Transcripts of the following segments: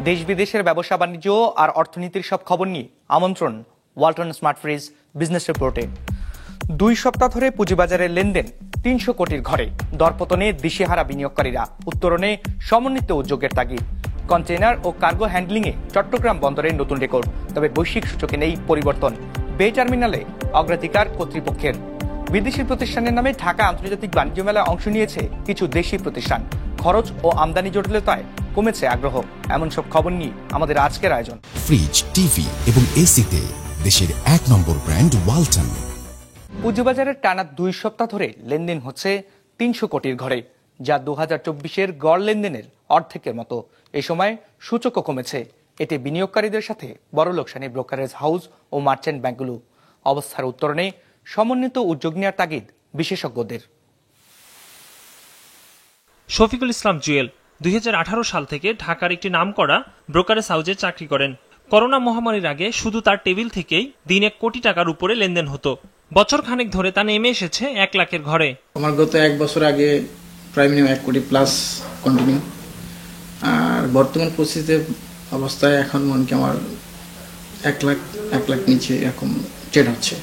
দেশ বিদেশের ব্যবসা বাণিজ্য আর অর্থনীতির সব খবর নিয়ে আমন্ত্রণ ওয়ালটন স্মার্ট ফ্রিজ বিজনেস রিপোর্টে। 2 সপ্তাহ ধরে পুঁজিবাজারের লেনদেন 300 কোটির ঘরে, দরপতনে দিশেহারা বিনিয়োগকারীরা, উত্তরণে সমন্বিত উদ্যোগের তাগিদ। কন্টেইনার ও কার্গো হ্যান্ডলিংয়ে চট্টগ্রাম বন্দরের নতুন রেকর্ড। তবে বৈশ্বিক সূচকে নেই পরিবর্তন। বে টার্মিনালে অগ্রাধিকার কর্তৃপক্ষের। বিদেশি প্রতিষ্ঠানের নামে ঢাকা আন্তর্জাতিক বাণিজ্য মেলায় অংশ নিয়েছে কিছু দেশি প্রতিষ্ঠান। খরচ ও আমদানি জটিলতায় কমেছে আগ্রহ। এমন সব খবর নিয়ে আমাদের আজকের আয়োজন। ফ্রিজ, টিভি এবং এসিতে দেশের 1 নম্বর ব্র্যান্ড ওয়ালটন। পুঁজিবাজারের টানা 2 সপ্তাহ ধরে লেনদেন হচ্ছে 300 কোটির ঘরে, যা 2024-এর গড় লেনদেনের অর্ধেকের মতো। এ সময় সূচকও কমেছে। এতে বিনিয়োগকারীদের সাথে বড় লোকসানি ব্রোকারেজ হাউস ও মার্চেন্ট ব্যাংকগুলো। অবস্থার উত্তরণে সমন্বিত উদ্যোগ নেওয়ার তাগিদ বিশেষজ্ঞদের। শফিকুল ইসলাম জুয়েল 2018 সাল থেকে ঢাকার একটি নামকরা ব্রোকারেজ হাউসে চাকরি করেন। করোনা মহামারীর আগে শুধু তার টেবিল থেকেই দিনে কোটি টাকার উপরে লেনদেন হতো। বছর খানেক ধরে তা নেমে এসেছে 1 লাখের ঘরে। আমার গত 1 বছর আগে প্রায় মিনিমাম 1 কোটি প্লাস কন্টিনিউ, আর বর্তমান পরিস্থিতিতে অবস্থায় এখন মনে কি আমার 1 লাখ নিচে এরকম ট্রেড হচ্ছে।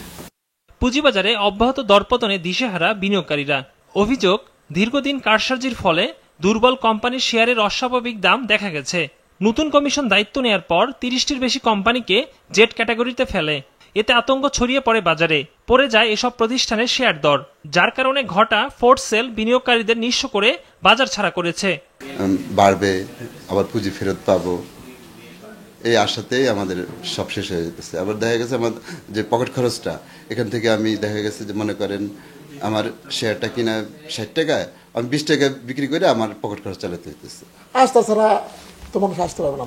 পুঁজিবাজারে অব্যাহত দরপতনে দিশেহারা বিনিয়োগকারীরা। অভিযোগ, দীর্ঘদিন কারসাজির ফলে দুর্বল কোম্পানির শেয়ারের অস্বাভাবিক দাম দেখা গেছে। নতুন কমিশন দায়িত্ব নেয়ার পর 30টির বেশি কোম্পানিকে জেড ক্যাটাগরিতে ফেলে। এতে আতঙ্ক ছড়িয়ে পড়ে বাজারে। পড়ে যায় এসব প্রতিষ্ঠানের শেয়ার দর, যার কারণে ঘটা ফোর্স সেল বিনিয়োগকারীদের নিঃস্ব করে বাজার ছাড়া করেছে। বাড়বে, আবার পুঁজি ফেরত পাবো, এই আশাতেই আমাদের সব শেষ হয়ে যেতেছে। আবার দেখা গেছে আমার যে পকেট খরচটা, এখান থেকে আমি দেখা গেছে যে মনে করেন আমার শেয়ারটা কিনা 60 টাকায়, আমি 20 টাকায় বিক্রি করে আমার পকেট খরচ চালাতে হইতেছে। আস্থা ছাড়া তো মানুষ আসতে পারবে না।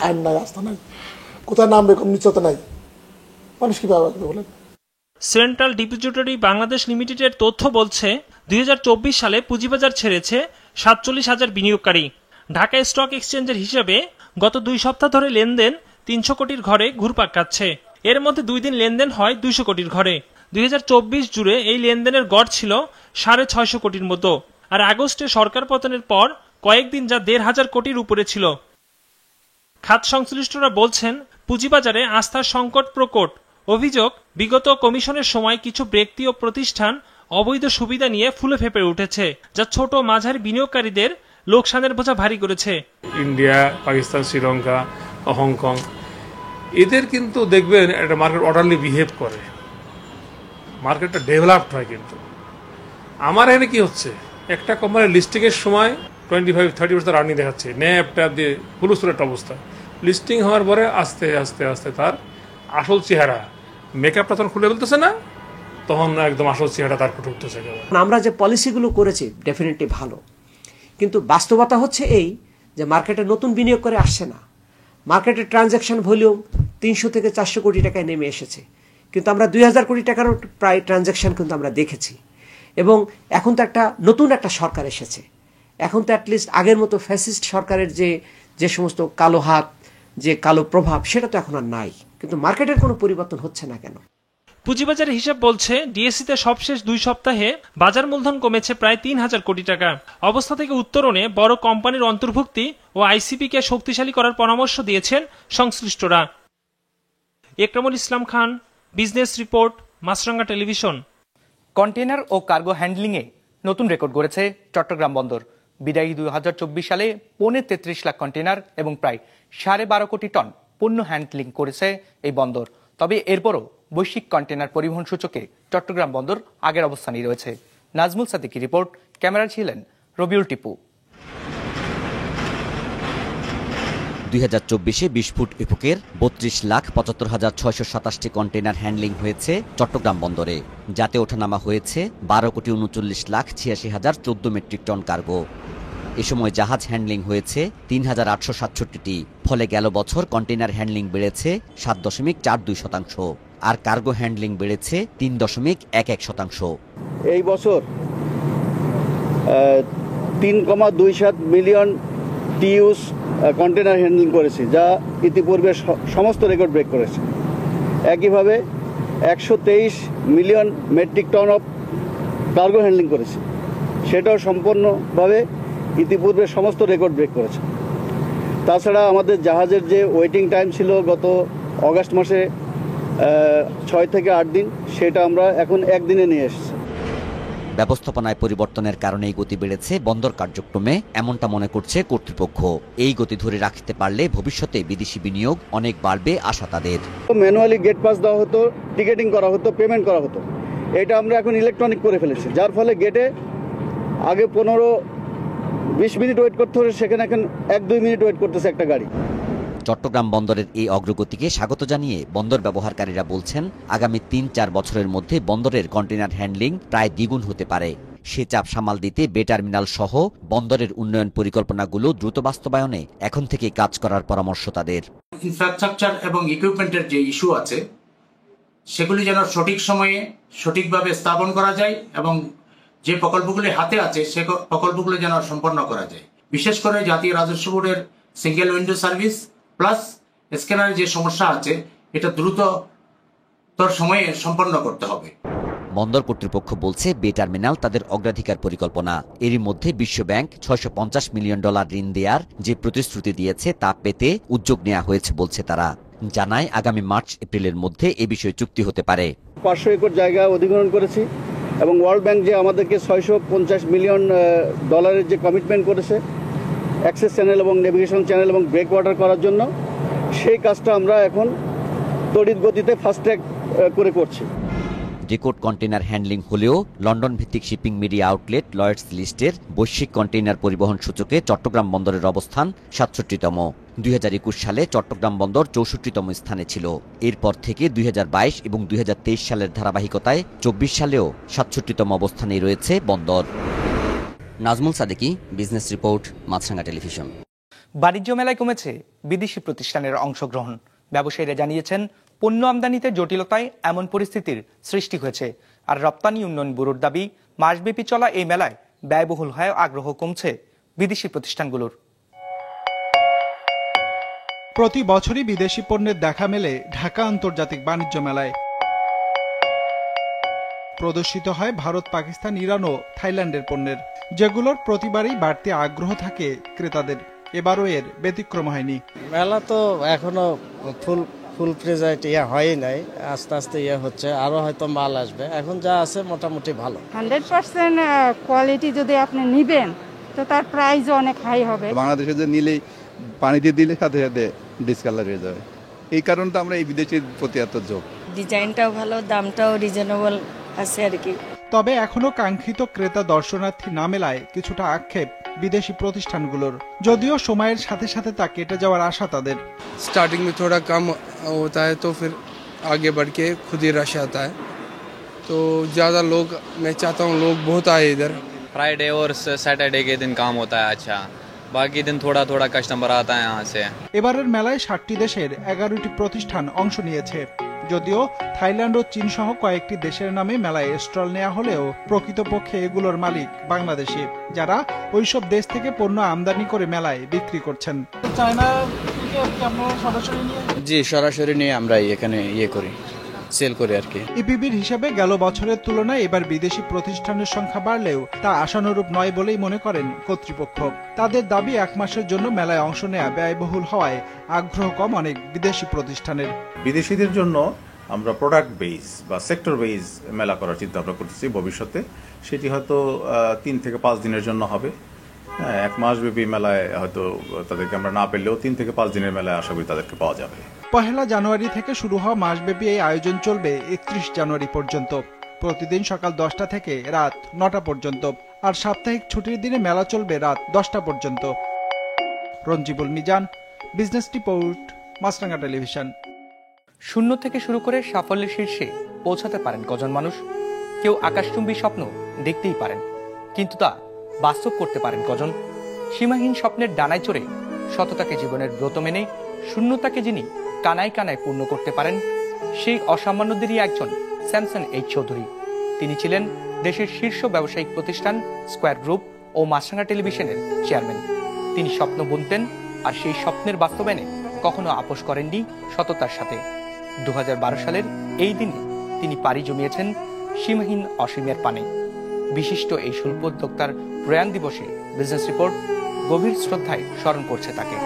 আইন নাই, আস্থা নাই, কোথায় নামবে কোন নিশ্চয়তা নাই, মানুষ কিভাবে বলেন। সেন্ট্রাল ডিপোজিটরি বাংলাদেশ লিমিটেডের তথ্য বলছে 2024 সালে পুঁজিবাজার ছেড়েছে 47,000 বিনিয়োগকারী। ঢাকা স্টক এক্সচেঞ্জের হিসাবে গত 2 সপ্তাহ ধরে লেনদেন 300 কোটির ঘরে ঘুরপাক খাচ্ছে। এর মধ্যে 2 দিন লেনদেন হয় 200 কোটির ঘরে। 2024 জুড়ে এই লেনদেনের গড় ছিল 650 কোটির মতো, আর আগস্টে সরকার পতনের পর কয়েকদিন যা 1,500 কোটির উপরে ছিল। খাত সংশ্লিষ্টরা বলছেন, পুঁজিবাজারে আস্থার সংকট প্রকট। অভিযোগ, বিগত কমিশনের সময় কিছু ব্যক্তি ও প্রতিষ্ঠান অবৈধ সুবিধা নিয়ে ফুলে ফেপে উঠেছে, যা ছোট মাঝারি বিনিয়োগকারীদের লোকসানের বোঝা ভারী করেছে। ইন্ডিয়া, পাকিস্তান, শ্রীলঙ্কা, হংকং, এদের কিন্তু দেখবেন একটা মার্কেট অর্ডারলি বিহেভ করে, মার্কেটটা ডেভেলপড হয়। কিন্তু আমার এখানে কি হচ্ছে, একটা কোম্পানির লিস্টিংয়ের সময় 25-30% আর্নিং দেখাচ্ছে, ন্যাপটা দিয়ে হুলুস্থুল একটা অবস্থা। লিস্টিং হওয়ার পরে আস্তে আস্তে আস্তে তার আসল চেহারা, মেকআপটা তখন খুলে ফেলতেছে না, তখন একদম আসল চেহারা তার ফুটে উঠতেছে। আমরা যে পলিসিগুলো করেছি ডেফিনেটলি ভালো, কিন্তু বাস্তবতা হচ্ছে এই যে মার্কেটে নতুন বিনিয়োগ করে আসছে না। মার্কেটের ট্রানজ্যাকশন ভলিউম 300 থেকে 400 কোটি টাকায় নেমে এসেছে, কিন্তু আমরা 2000 কোটি টাকারও প্রায় ট্রানজ্যাকশন কিন্তু আমরা দেখেছি। এবং এখন তো একটা নতুন একটা সরকার এসেছে, এখন তো অ্যাটলিস্ট আগের মতো ফ্যাসিস্ট সরকারের যে সমস্ত কালো হাত, যে কালো প্রভাব, সেটা তো এখন আর নাই। কিন্তু মার্কেটের কোনো পরিবর্তন হচ্ছে না কেন? পুঁজিবাজারের হিসাব বলছে, ডিএসসিতে সবশেষ 2 সপ্তাহে বাজার মূলধন কমেছে প্রায় 3,000 কোটি টাকা। অবস্থা থেকে উত্তরণে বড় কোম্পানির অন্তর্ভুক্তি ও আইসিপিকে শক্তিশালী করার পরামর্শ দিয়েছেন সংশ্লিষ্টরা। একরামুল ইসলাম খান, বিজনেস রিপোর্ট, মাছরাঙ্গা টেলিভিশন। কন্টেইনার ও কার্গো হ্যান্ডলিংয়ে নতুন রেকর্ড গড়েছে চট্টগ্রাম বন্দর। বিদায়ী 2024 সালে 33 লাখ কন্টেইনার এবং প্রায় 12.5 কোটি টন পণ্য হ্যান্ডলিং করেছে এই বন্দর। তবে এরপরও বৈশ্বিক কন্টেইনার পরিবহন সূচকে চট্টগ্রাম বন্দর আগের অবস্থানেই রয়েছে। নাজমুল সাদিকি রিপোর্ট, ক্যামেরা ছিলেন রবিউল টিপু। 2024-এ 20 ফুট এপকের 32,75,627টি কন্টেইনার হ্যান্ডলিং হয়েছে চট্টগ্রাম বন্দরে, যাতে ওঠানামা হয়েছে 12,39,86,014 মেট্রিক টন কার্গো। এ সময় জাহাজ হ্যান্ডলিং হয়েছে 3,867টি। ফলে গেল বছর কন্টেইনার হ্যান্ডলিং বেড়েছে 7.42%, আর কার্গো হ্যান্ডলিং বেড়েছে 3.11%। এই বছর 3.27 মিলিয়ন টিইউস কন্টেইনার হ্যান্ডলিং করেছে, যা ইতিপূর্বে সমস্ত রেকর্ড ব্রেক করেছে। একইভাবে 123 million metric ton of cargo handling করেছে, সেটাও সম্পূর্ণভাবে ইতিপূর্বে সমস্ত রেকর্ড ব্রেক করেছে। তাছাড়া আমাদের জাহাজের যে ওয়েটিং টাইম ছিল গত অগাস্ট মাসে 6 থেকে 8 দিন, সেটা আমরা এখন 1 দিনে নিয়ে এসেছি। ব্যবস্থাপনায় পরিবর্তনের কারণেই গতি বেড়েছে বন্দর কার্যক্রমে, এমনটা মনে করছে কর্তৃপক্ষ। এই গতি ধরে রাখতে পারলে ভবিষ্যতে বিদেশি বিনিয়োগ অনেক বাড়বে আশা তাদের। ম্যানুয়ালি গেট পাস দেওয়া হতো, টিকেটিং করা হতো, পেমেন্ট করা হতো, এটা আমরা এখন ইলেকট্রনিক করে ফেলেছি, যার ফলে গেটে আগে 15-20 মিনিট ওয়েট করতে হলে সেখানে এখন 1-2 মিনিট ওয়েট করতেছে একটা গাড়ি। চট্টগ্রাম বন্দরের এই অগ্রগতিকে স্বাগত জানিয়ে বন্দর ব্যবহারকারীরা বলছেন, আগামী 3-4 বছরের মধ্যে বন্দরের কন্টেইনার হ্যান্ডলিং প্রায় দ্বিগুণ হতে পারে। সে চাপ সামাল দিতে বে টার্মিনাল সহ বন্দরের উন্নয়ন পরিকল্পনাগুলো দ্রুত বাস্তবায়নে এখন থেকে কাজ করার পরামর্শ তাদের। ইনফ্রাস্ট্রাকচার এবং ইকুইপমেন্টের যে ইস্যু আছে সেগুলি যেন সঠিক সময়ে সঠিকভাবে স্থাপন করা যায় এবং যে প্রকল্পগুলি হাতে আছে সে প্রকল্পগুলো যেন সম্পন্ন করা যায়। বিশেষ করে জাতীয় রাজস্ব বোর্ডের সিঙ্গেল উইন্ডো সার্ভিস প্লাস স্ক্যানারের যে সমস্যা আছে এটা দ্রুততর সময়ে সম্পন্ন করতে হবে। বন্দর কর্তৃপক্ষ বলছে, বে টার্মিনাল তাদের অগ্রাধিকার পরিকল্পনা। এরই মধ্যে বিশ্বব্যাংক $650 মিলিয়ন ঋণ দেওয়ার যে প্রতিশ্রুতি দিয়েছে তা পেতে উদ্যোগ নেওয়া হয়েছে বলছে তারা। জানায়, আগামী মার্চ-এপ্রিলের মধ্যে এ বিষয়ে চুক্তি হতে পারে। 500 একর জায়গা অধিগ্রহণ করেছি এবং ওয়ার্ল্ড ব্যাংক যে আমাদেরকে $650 মিলিয়ন যে কমিটমেন্ট করেছে অ্যাক্সেস চ্যানেল এবং নেভিগেশন চ্যানেল এবং ব্রেক ওয়াটার করার জন্য, সেই কাজটা আমরা এখন তড়িৎ গতিতে ফাস্ট ট্র্যাক করে করছি। রেকর্ড কন্টেইনার হ্যান্ডলিং হলেও লন্ডন ভিত্তিক শিপিং মিডিয়া আউটলেট লয়েডস লিস্টের বৈশ্বিক কন্টেইনার পরিবহন সূচকে চট্টগ্রাম বন্দরের অবস্থান 67তম। 2021 সালে চট্টগ্রাম বন্দর 64তম স্থানে ছিল। এরপর থেকে 2022 এবং 2023 সালের ধারাবাহিকতায় 24 সালেও 67তম অবস্থানেই রয়েছে বন্দর। নাজমুল সাদেকি, বিজনেস রিপোর্ট, মাছরাঙ্গা টেলিভিশন। বাণিজ্য মেলায় কমেছে বিদেশি প্রতিষ্ঠানের অংশগ্রহণ। ব্যবসায়ীরা জানিয়েছেন, পণ্য আমদানিতে জটিলতায় এমন পরিস্থিতির সৃষ্টি হয়েছে। আর রপ্তানি উন্নয়ন ব্যুরোর দাবি, মাসব্যাপী চলা এই মেলায় ব্যয়বহুল হয়ে আগ্রহ কমছে বিদেশি প্রতিষ্ঠানগুলোর। প্রতি বছরই বিদেশি পণ্যের দেখা মেলে ঢাকা আন্তর্জাতিক বাণিজ্য মেলায়। প্রদর্শিত হয় ভারত, পাকিস্তান, ইরান ও থাইল্যান্ডের পণ্যের, যেগুলোর প্রতিবারই বাড়তি আগ্রহ থাকে ক্রেতাদের। এবারও এর ব্যতিক্রম হয়নি। মেলা তো এখনো ফুল প্রেজেন্ট হয় নাই, আস্তে আস্তে হচ্ছে, আরো হয়তো মাল আসবে। এখন যা আছে মোটামুটি ভালো। 100% কোয়ালিটি যদি আপনি নিবেন তো তার প্রাইসও অনেক হাই হবে। বাংলাদেশে যে নিলেই পানি দিয়ে দিলে সাথে সাথে ডিসকালার হয়ে যাবে, এই কারণে তো আমরা এই বিদেশের প্রতি এত ঝোঁক। ডিজাইনটাও ভালো, দামটাও রিজনেবল আছে আর কি। তবে এখনো কাঙ্ক্ষিত ক্রেতা দর্শনার্থী না মেলায় কিছুটা আক্ষেপ বিদেশি প্রতিষ্ঠানগুলোর, যদিও সময়ের সাথে সাথে তা কেটে যাওয়ার আশা তাদের। स्टार्टिंग में थोड़ा कम होता है तो फिर आगे बढ़ के खुद ही रश आता है, तो ज़्यादा लोग, मैं चाहता हूँ लोग बहुत आए इधर। फ्राइडे और सैटरडे के दिन काम होता है अच्छा, बाकी दिन थोड़ा थोड़ा कस्टमर आता है यहाँ से। এবারের মেলায় 60টি দেশের 11টি প্রতিষ্ঠান অংশ নিয়েছে। যদিও থাইল্যান্ড ও চীন সহ কয়েকটি দেশের নামে মেলায় স্টল নেওয়া হলেও প্রকৃতপক্ষে এগুলোর মালিক বাংলাদেশি, যারা ওইসব দেশ থেকে পণ্য আমদানি করে মেলায় বিক্রি করছেন। জি, সরাসরি নিয়ে আমরা এখানে করি, সেল করি আর কি। ইপিবির হিসাবে গেল বছরের তুলনায় এবার বিদেশি প্রতিষ্ঠানের সংখ্যা বাড়লেও তা আশানুরূপ নয় বলেই মনে করেন কর্তৃপক্ষ। তাদের দাবি, 1 মাসের জন্য মেলায় অংশ নেওয়া ব্যয়বহুল হওয়ায় আগ্রহ কম অনেক বিদেশি প্রতিষ্ঠানের। বিদেশিদের জন্য আমরা প্রোডাক্ট বেস বা সেক্টর বেস মেলা করার চিন্তা ভাবনা করতেছি ভবিষ্যতে। সেটি হয়তো 3 থেকে 5 দিনের জন্য হবে। 1 মাস ব্যাপী মেলায় হয়তো তাদেরকে আমরা না পেলেও 3 থেকে 5 দিনের মেলায় আশা করি তাদেরকে পাওয়া যাবে। 1 জানুয়ারি থেকে শুরু হওয়া মাসব্যাপী এই আয়োজন চলবে 31 জানুয়ারি পর্যন্ত। প্রতিদিন সকাল 10টা থেকে রাত 9টা পর্যন্ত, আর সাপ্তাহিক ছুটির দিনে মেলা চলবে রাত 10টা পর্যন্ত। রঞ্জিবুল মিজান, বিজনেস রিপোর্ট, মাছরাঙ্গা টেলিভিশন। শূন্য থেকে শুরু করে সাফল্যের শীর্ষে পৌঁছাতে পারেন কজন মানুষ? কেউ আকাশচুম্বী স্বপ্ন দেখতেই পারেন, কিন্তু তা বাস্তব করতে পারেন কজন? সীমাহীন স্বপ্নের ডানায় চড়ে সততাকে জীবনের ব্রত মেনে শূন্যতাকে যিনি কানায় কানায় পূর্ণ করতে পারেন, সেই অসামান্যদেরই একজন স্যামসন এইচ চৌধুরী। তিনি ছিলেন দেশের শীর্ষ ব্যবসায়িক প্রতিষ্ঠান স্কয়ার গ্রুপ ও মাছরাঙ্গা টেলিভিশনের চেয়ারম্যান। তিনি স্বপ্ন বুনতেন, আর সেই স্বপ্নের বাস্তবায়নে কখনো আপোষ করেননি সততার সাথে। 2012 সালের এই দিনে তিনি পাড়ি জমিয়েছেন সীমাহীন অসীমের পানে। বিশিষ্ট এই শিল্পোদ্যোক্তার প্রয়াণ দিবসে বিজনেস রিপোর্ট গভীর শ্রদ্ধায় স্মরণ করছে তাকে।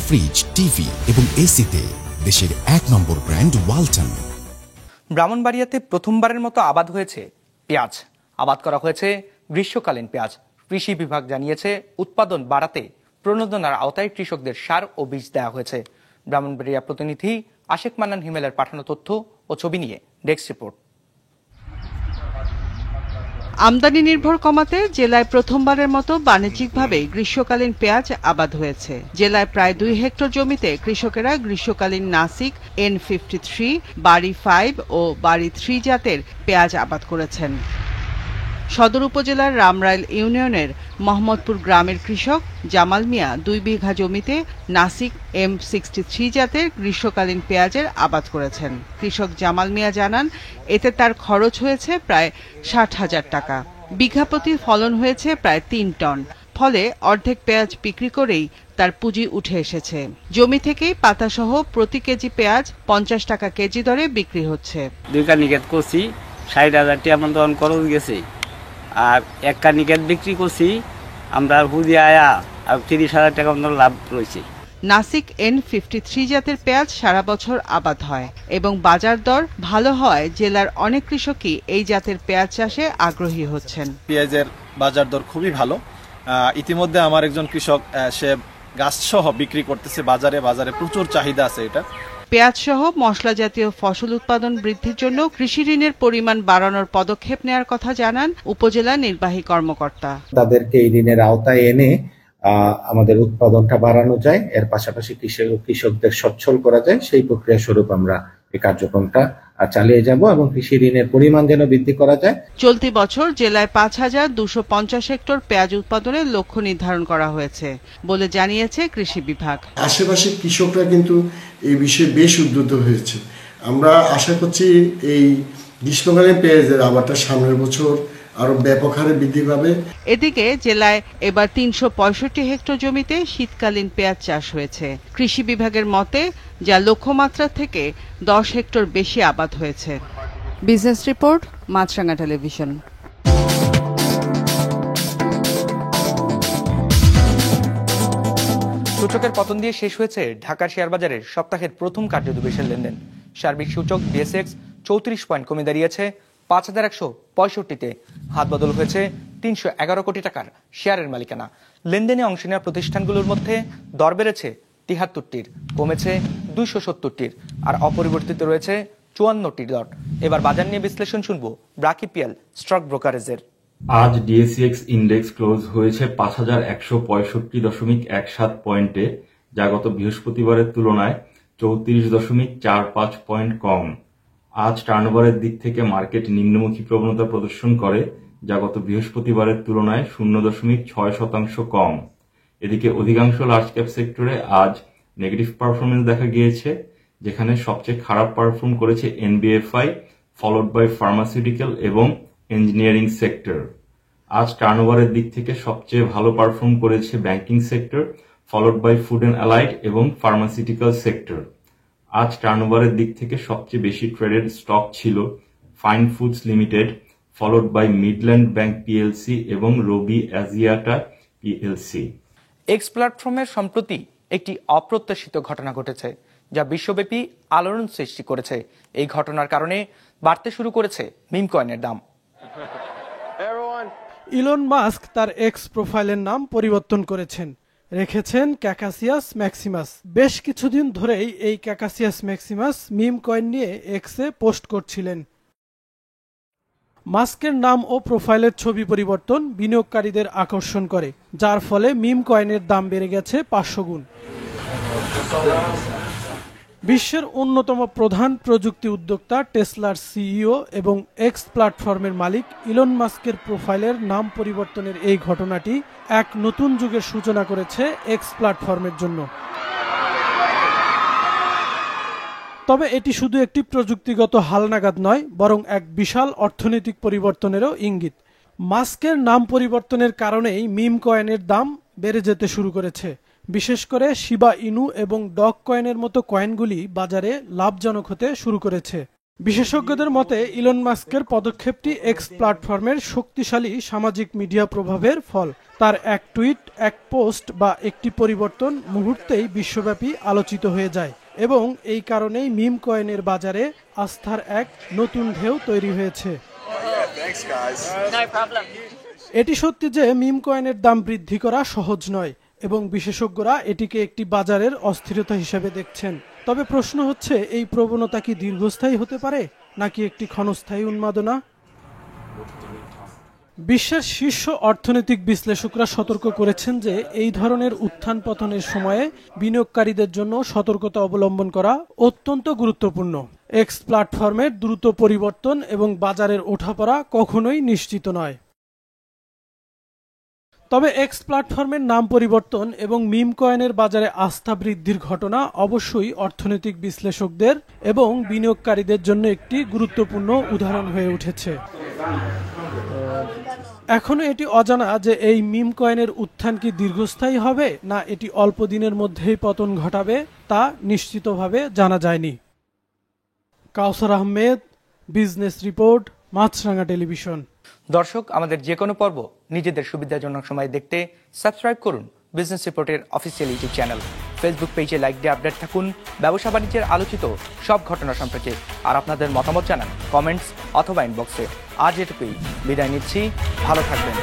ফ্রিজ, টিভি এবং এসিতে দেশের ১ নম্বর ব্র্যান্ড ওয়ালটন। ব্রাহ্মণবাড়িয়াতে প্রথমবারের মতো আবাদ হয়েছে পেঁয়াজ। আবাদ করা হয়েছে গ্রীষ্মকালীন পেঁয়াজ। কৃষি বিভাগ জানিয়েছে উৎপাদন বাড়াতে প্রণোদনার আওতায় কৃষকদের সার ও বীজ দেওয়া হয়েছে। ব্রাহ্মণবাড়িয়া প্রতিনিধি আশেক মান্নান হিমেলের পাঠানো তথ্য ও ছবি নিয়ে ডেস্ক রিপোর্ট। আমদানি নির্ভর কমাতে জেলায় প্রথমবারের মতো বাণিজ্যিকভাবে গ্রীষ্মকালীন পেঁয়াজ আবাদ হয়েছে। জেলায় প্রায় 2 হেক্টর জমিতে কৃষকেরা গ্রীষ্মকালীন নাসিক N53, বাড়ি 5 ও বাড়ি 3 জাতের পেঁয়াজ আবাদ করেছেন। সদর উপজেলার রামরাইল ইউনিয়নের মোহাম্মদপুর গ্রামের কৃষক জামাল মিয়া 2 বিঘা জমিতে নাসিক M63 জাতের গ্রীষ্মকালীন পেঁয়াজের আবাদ করেছেন। কৃষক জামাল মিয়া জানান, এতে তার খরচ হয়েছে প্রায় 60,000 টাকা। বিঘা প্রতি ফলন হয়েছে প্রায় 3 টন। ফলে অর্ধেক পেঁয়াজ বিক্রি করেই তার পুঁজি উঠে এসেছে। জমি থেকেই পাতাসহ প্রতি কেজি পেঁয়াজ 50 টাকা কেজি দরে বিক্রি হচ্ছে। 2 কানিকেত করছি 60,000 টাকা আমার তখন খরচ গেছে, আর 1 কানিকেত বিক্রি করছি আমরা পুঁজি আয়া আর 30,000 টাকা আমার লাভ রয়েছে। নাসিক N53 জাতের পেঁয়াজ সারা বছর আবাদ হয় এবং বাজার দর ভালো হয় জেলার অনেক কৃষকই এই জাতের পেঁয়াজ চাষে আগ্রহী হচ্ছেন। পেঁয়াজের বাজার দর খুবই ভালো। ইতিমধ্যে আমার একজন কৃষক সে গাছ সহ বিক্রি করতেছে বাজারে প্রচুর চাহিদা আছে এটা। পেঁয়াজ সহ মশলা জাতীয় ফসল উৎপাদন বৃদ্ধির জন্য কৃষি ঋণের পরিমাণ বাড়ানোর পদক্ষেপ নেওয়ার কথা জানান উপজেলা নির্বাহী কর্মকর্তা। তাদেরকে এই ঋণের আওতায় এনে আমাদের উৎপাদনটা বাড়ানো যায়, এর পাশাপাশি কৃষকদের সচ্ছল করা যায়, সেই প্রক্রিয়া স্বরূপ আমরা এই কার্যক্রমটা চালিয়ে যাব এবং কৃষি ঋণের পরিমাণ যেন বৃদ্ধি করা যায়। চলতি বছর জেলায় 5,250 হেক্টর পেঁয়াজ উৎপাদনের লক্ষ্য নির্ধারণ করা হয়েছে বলে জানিয়েছে কৃষি বিভাগ। আশেপাশের কৃষকরা কিন্তু এই বিষয়ে বেশ উদ্বুদ্ধ হয়েছে। আমরা আশা করছি এই গ্রীষ্মকালীন পেঁয়াজের আবারটা সামনের বছর আরো ব্যাপক হারে বৃদ্ধি পাবে। এদিকে জেলায় এবার 365 হেক্টর জমিতে শীতকালীন পেঁয়াজ চাষ হয়েছে। কৃষি বিভাগের মতে যা লক্ষ্যমাত্রা থেকে 10 হেক্টর বেশি আবাদ হয়েছে। বিজনেস রিপোর্ট, মাছরাঙা টেলিভিশন। সূচকের পতন দিয়ে শেষ হয়েছে ঢাকার শেয়ার বাজারের সপ্তাহের প্রথম কার্যদিবসের লেনদেন। সার্বিক সূচক DSX 34 পয়েন্ট কমে দাঁড়িয়েছে 5,165-তে। হাত বদল হয়েছে 311 কোটি টাকার শেয়ারের মালিকানা। লেনদেনে অংশ নেওয়া প্রতিষ্ঠানগুলোর মধ্যে দর বেড়েছে 73টির, কমেছে 270টির, আর অপরিবর্তিত রয়েছে 54টির দর। এবার বাজার নিয়ে বিশ্লেষণ শুনবো ব্রাকিপিএল স্টক ব্রোকারেজের। আজ DSX ইন্ডেক্স ক্লোজ হয়েছে 5,165.17 পয়েন্টে, যা গত বৃহস্পতিবারের তুলনায় 34.45 পয়েন্ট কম। আজ টার্নওভারের দিক থেকে মার্কেট নিম্নমুখী প্রবণতা প্রদর্শন করে, যা গত বৃহস্পতিবারের তুলনায় 0.6% কম। এদিকে অধিকাংশ লার্জ ক্যাপ সেক্টরে আজ নেগেটিভ পারফরমেন্স দেখা গিয়েছে, যেখানে সবচেয়ে খারাপ পারফর্ম করেছে NBFI, ফলোড বাই ফার্মাসিউটিক্যাল এবং ইঞ্জিনিয়ারিং সেক্টর। আজ টার্নওভারের দিক থেকে সবচেয়ে ভালো পারফর্ম করেছে banking sector, followed by food and allied এবং ফার্মাসিউটিক্যাল সেক্টর। আজ টার্নওভারের দিক থেকে সবচেয়ে বেশি ট্রেডেড স্টক ছিল Fine Foods Limited, followed by Midland Bank PLC এবং রবি অ্যাজিয়াটা PLC। এক্স প্ল্যাটফর্মের সম্প্রতি একটি অপ্রত্যাশিত ঘটনা ঘটেছে, যা বিশ্বব্যাপী আলোড়ন সৃষ্টি করেছে। এই ঘটনার কারণে বাড়তে শুরু করেছে মিম কয়েনের দাম। ইলন মাস্ক তার এক্স প্রোফাইলের নাম পরিবর্তন করেছেন, রেখেছেন ক্যাকাসিয়াস ম্যাক্সিমাস। বেশ কিছুদিন ধরেই এই ক্যাকাসিয়াস ম্যাক্সিমাস মিম কয়েন নিয়ে এক্সে পোস্ট করছিলেন। মাস্কের নাম ও প্রোফাইলের ছবি পরিবর্তন বিনিয়োগকারীদের আকর্ষণ করে, যার ফলে মিম কয়েনের দাম বেড়ে গেছে 500 গুণ। বিশ্বের অন্যতম প্রধান প্রযুক্তি উদ্যোক্তা টেসলার CEO এবং এক্স প্ল্যাটফর্মের মালিক ইলন মাস্কের প্রোফাইলের নাম পরিবর্তনের এই ঘটনাটি এক নতুন যুগের সূচনা করেছে এক্স প্ল্যাটফর্মের জন্য। তবে এটি শুধু একটি প্রযুক্তিগত হালনাগাদ নয়, বরং এক বিশাল অর্থনৈতিক পরিবর্তনেরও ইঙ্গিত। মাস্কের নাম পরিবর্তনের কারণেই মিম কয়েনের দাম বেড়ে যেতে শুরু করেছে। বিশেষ করে শিবা ইনু এবং ডগ কয়েনের মতো কয়েনগুলি বাজারে লাভজনক হতে শুরু করেছে। বিশেষজ্ঞদের মতে ইলন মাস্কের পদক্ষেপটি এক্স প্ল্যাটফর্মের শক্তিশালী সামাজিক মিডিয়া প্রভাবের ফল। তার এক টুইট, এক পোস্ট বা একটি পরিবর্তন মুহূর্তেই বিশ্বব্যাপী আলোচিত হয়ে যায় এবং এই কারণেই মিম কয়েনের বাজারে আস্থার এক নতুন ঢেউ তৈরি হয়েছে। এটি সত্যি যে মিম কয়েনের দাম বৃদ্ধি করা সহজ নয় এবং বিশেষজ্ঞরা এটিকে একটি বাজারের অস্থিরতা হিসেবে দেখছেন। তবে প্রশ্ন হচ্ছে, এই প্রবণতা কি দীর্ঘস্থায়ী হতে পারে নাকি একটি ক্ষণস্থায়ী উন্মাদনা? বিশ্বের শীর্ষ অর্থনৈতিক বিশ্লেষকরা সতর্ক করেছেন যে এই ধরনের উত্থান পতনের সময়ে বিনিয়োগকারীদের জন্য সতর্কতা অবলম্বন করা অত্যন্ত গুরুত্বপূর্ণ। এক্স প্ল্যাটফর্মের দ্রুত পরিবর্তন এবং বাজারের ওঠাপড়া কখনোই নিশ্চিত নয়। তবে এক্স প্ল্যাটফর্মের নাম পরিবর্তন এবং মিম কয়েনের বাজারে আস্থা বৃদ্ধির ঘটনা অবশ্যই অর্থনৈতিক বিশ্লেষকদের এবং বিনিয়োগকারীদের জন্য একটি গুরুত্বপূর্ণ উদাহরণ হয়ে উঠেছে। এখনো এটি অজানা যে এই মিম কয়েনের উত্থান কি দীর্ঘস্থায়ী হবে না এটি অল্প দিনের মধ্যেই পতন ঘটাবে তা নিশ্চিতভাবে জানা যায়নি। কাউসার আহমেদ, বিজনেস রিপোর্ট, মাছরাঙা টেলিভিশন। দর্শক, আমাদের যে কোনো পর্ব নিজেদের সুবিধাজনক সময় দেখতে সাবস্ক্রাইব করুন বিজনেস রিপোর্টের অফিসিয়াল ইউটিউব চ্যানেল। ফেসবুক পেজে লাইক দিয়ে আপডেট থাকুন ব্যবসা বাণিজ্যের আলোচিত সব ঘটনা সম্পর্কে। আর আপনাদের মতামত জানান কমেন্টস অথবা ইনবক্সে। আজ এটুকুই, বিদায় নিচ্ছি, ভালো থাকবেন।